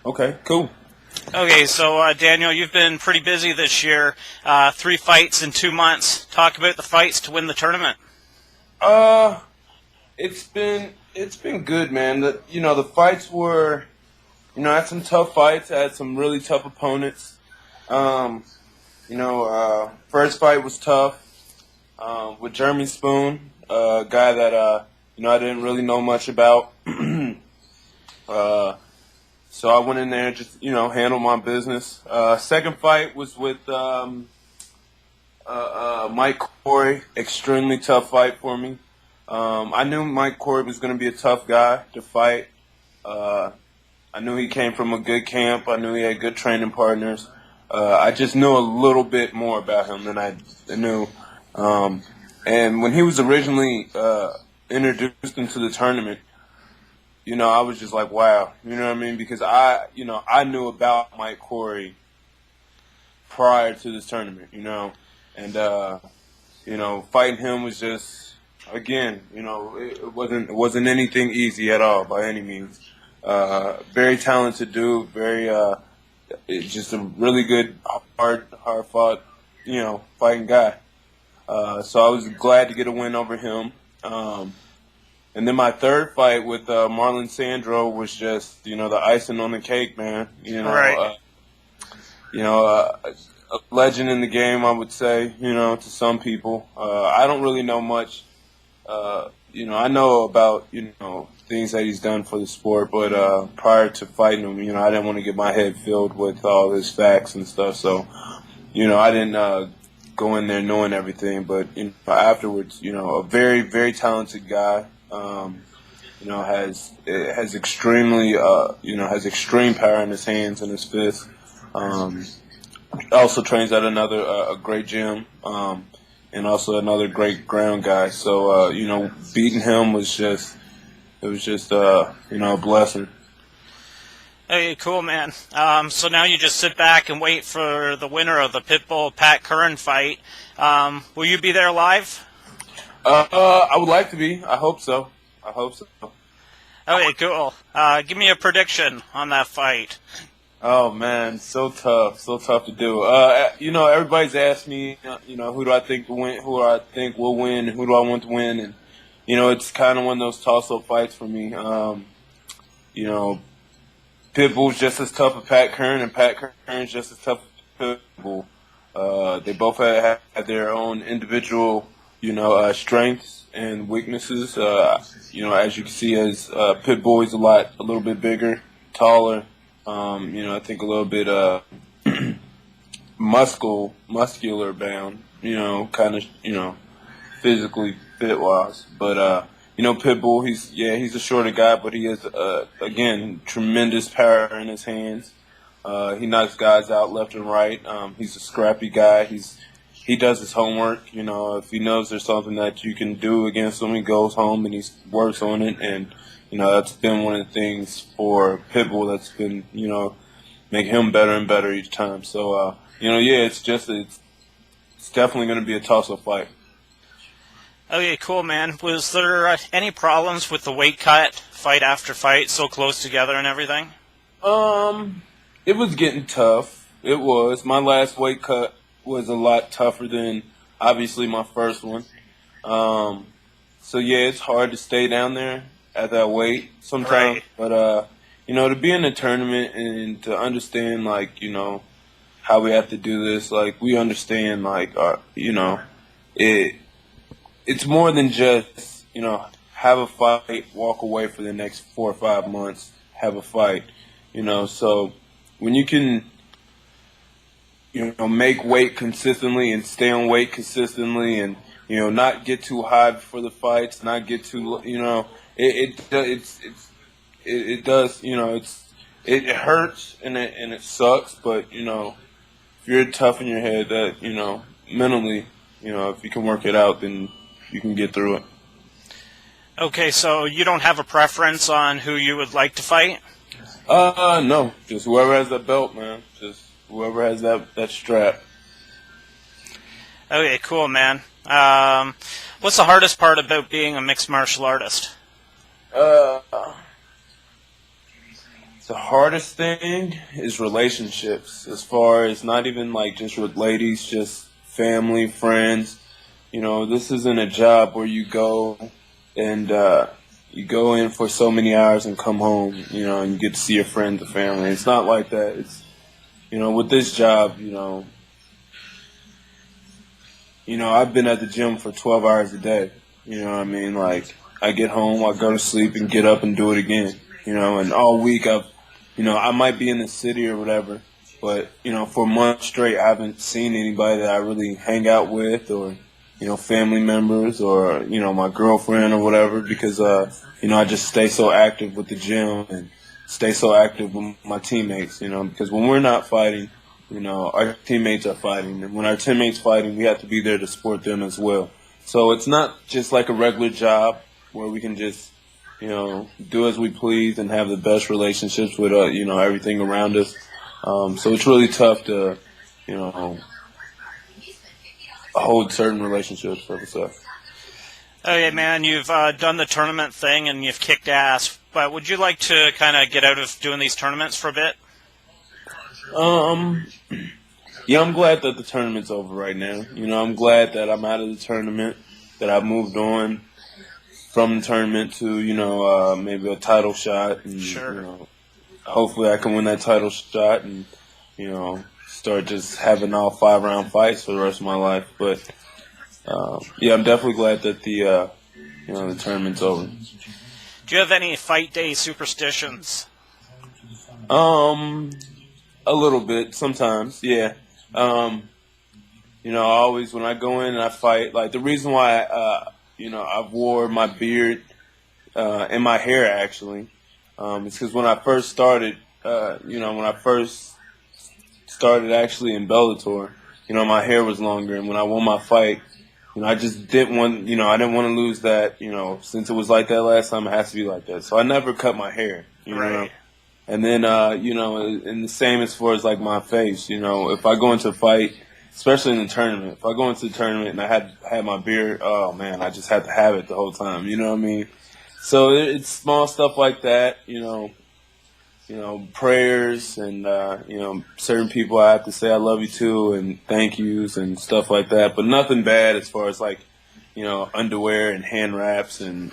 Okay, cool. Okay, so Daniel, you've been pretty busy this year. 3 fights in 2 months. Talk about the fights to win the tournament. Uh, it's been good, man. The fights were, I had some tough fights. I had some really tough opponents. Um, first fight was tough. With Jeremy Spoon, a guy that I didn't really know much about. uh, so I went in there and just handled my business. Second fight was with Mike Corey. Extremely tough fight for me. I knew Mike Corey was going to be a tough guy to fight. Uh, I knew he came from a good camp. I knew he had good training partners. I just knew a little bit more about him than I knew. And when he was originally introduced into the tournament, I was just like, wow, you know what I mean? Because I knew about Mike Corey prior to this tournament, and fighting him was just, again, it wasn't anything easy at all by any means. Very talented dude, very just a really good, hard fought, fighting guy. So I was glad to get a win over him. And then my third fight with Marlon Sandro was just, the icing on the cake, man. Right. A legend in the game, I would say, to some people. I don't really know much. I know about, things that he's done for the sport, but prior to fighting him, I didn't want to get my head filled with all his facts and stuff. So, I didn't go in there knowing everything, but afterwards, a very, very talented guy. Has extremely, has extreme power in his hands and his fists. Also trains at another a great gym, and also another great ground guy. So beating him was just a blessing. Hey, cool, man. So now you just sit back and wait for the winner of the Pitbull Pat Curran fight. Will you be there live? I would like to be. I hope so. Okay, cool. Give me a prediction on that fight. Oh man, so tough to do. Everybody's asked me, who do I think will win, who I think will win, who do I want to win, and it's kind of one of those toss-up fights for me. Pitbull's just as tough as Pat Curran, and Pat Curran's just as tough as Pitbull. They both had their own individual, strengths and weaknesses. As you can see, as Pitbull is a little bit bigger, taller. I think a little bit muscular bound. Kind of physically fit wise. But Pitbull, he's a shorter guy, but he has again tremendous power in his hands. He knocks guys out left and right. He's a scrappy guy. He does his homework. If he knows there's something that you can do against him, he goes home and he works on it. And that's been one of the things for Pitbull that's been making him better and better each time. So it's definitely going to be a toss-up fight. Okay, cool, man. Was there any problems with the weight cut, fight after fight, so close together and everything? It was getting tough. It was. My last weight cut was a lot tougher than obviously my first one. So it's hard to stay down there at that weight sometimes. Right. But to be in a tournament and to understand how we have to do this, we understand it's more than just have a fight, walk away for the next 4 or 5 months, have a fight. So when you can make weight consistently and stay on weight consistently, and not get too high for the fights, not get too it does it hurts and it sucks, but if you're tough in your head, that mentally, if you can work it out, then you can get through it. Okay, so you don't have a preference on who you would like to fight? No, just whoever has that belt, man. Just whoever has that strap. Okay, cool, man. What's the hardest part about being a mixed martial artist? The hardest thing is relationships, as far as not even like just with ladies, just family, friends. This isn't a job where and you go in for so many hours and come home, and you get to see your friends and family. It's not like that. With this job, I've been at the gym for 12 hours a day. You know what I mean? Like, I get home, I go to sleep and get up and do it again. And all week I might be in the city or whatever, but, for months straight, I haven't seen anybody that I really hang out with or, family members or, my girlfriend or whatever because, I just stay so active with the gym and stay so active with my teammates, because when we're not fighting, our teammates are fighting. And when our teammates fighting, we have to be there to support them as well. So it's not just like a regular job where we can just, do as we please and have the best relationships with, everything around us. So it's really tough to, hold certain relationships for us. Okay, man, you've done the tournament thing and you've kicked ass, but would you like to kind of get out of doing these tournaments for a bit? Yeah, I'm glad that the tournament's over right now. I'm glad that I'm out of the tournament, that I moved on from the tournament to, maybe a title shot. And, Sure. Hopefully I can win that title shot and, start just having all 5-round fights for the rest of my life. But, yeah, I'm definitely glad that the tournament's over. Do you have any fight day superstitions? A little bit, sometimes, yeah. I always, when I go in and I fight, like the reason why, I wore my beard and my hair actually, is because when I first started, actually in Bellator, my hair was longer, and when I won my fight, I just didn't want, I didn't want to lose that, since it was like that last time, it has to be like that. So I never cut my hair, Right. And then, and the same as far as like my face, if I go into a fight, especially in the tournament, if I go into the tournament and I had my beard, oh man, I just had to have it the whole time. You know what I mean? So it's small stuff like that, prayers and, certain people I have to say I love you to and thank yous and stuff like that, but nothing bad as far as like, underwear and hand wraps and,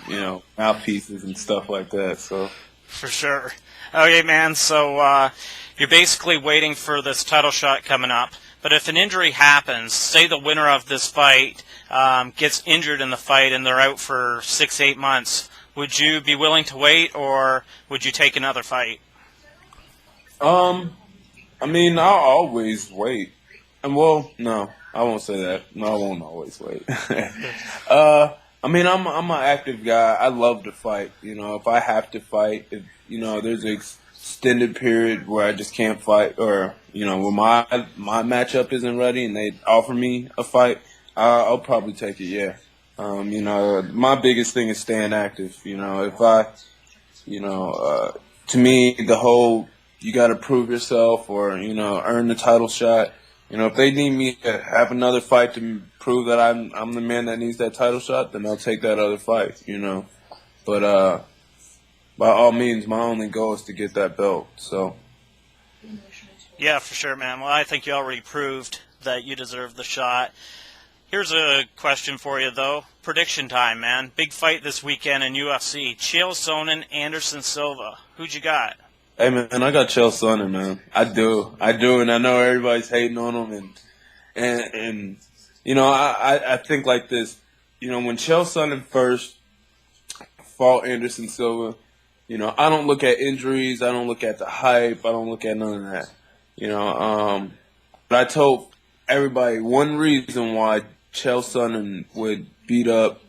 mouthpieces and stuff like that. So. For sure. Okay, man, so you're basically waiting for this title shot coming up. But if an injury happens, say the winner of this fight gets injured in the fight and they're out for 6-8 months, would you be willing to wait or would you take another fight? I mean, I'll always wait. And well, no, I won't say that. No, I won't always wait. I mean, I'm an active guy. I love to fight. If I have to fight, if there's an extended period where I just can't fight, or where my matchup isn't ready, and they offer me a fight, I'll probably take it. Yeah. My biggest thing is staying active. If I, to me, the whole you got to prove yourself or earn the title shot. If they need me to have another fight to prove that I'm the man that needs that title shot, then I'll take that other fight, But by all means, my only goal is to get that belt. So. Yeah, for sure, man. Well, I think you already proved that you deserve the shot. Here's a question for you, though. Prediction time, man. Big fight this weekend in UFC. Chael Sonnen, Anderson Silva. Who'd you got? Hey, man, I got Chael Sonnen, man. I do, and I know everybody's hating on him, and I think like this, when Chael Sonnen first fought Anderson Silva, I don't look at injuries, I don't look at the hype, I don't look at none of that, but I told everybody one reason why Chael Sonnen would beat up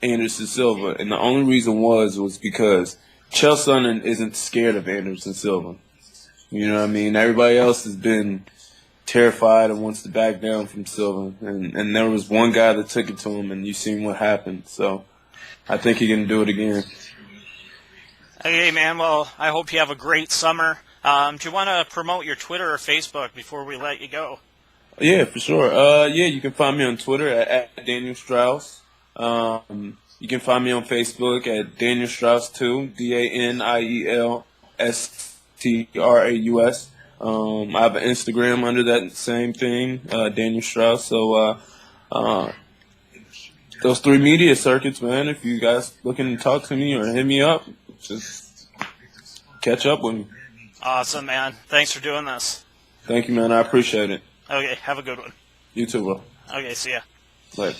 Anderson Silva, and the only reason was because Chael Sonnen isn't scared of Anderson Silva. You know what I mean? Everybody else has been terrified and wants to back down from Silva. And there was one guy that took it to him, and you seen what happened. So I think he can do it again. Hey, man. Well, I hope you have a great summer. Do you want to promote your Twitter or Facebook before we let you go? Yeah, for sure. Yeah, you can find me on Twitter at Daniel Straus. You can find me on Facebook at Daniel Straus 2, DanielStraus2. Straus. I have an Instagram under that same thing, Daniel Straus. So those 3 media circuits, man. If you guys looking to talk to me or hit me up, just catch up with me. Awesome, man. Thanks for doing this. Thank you, man. I appreciate it. Okay, have a good one. You too, bro. Okay, see ya. Later.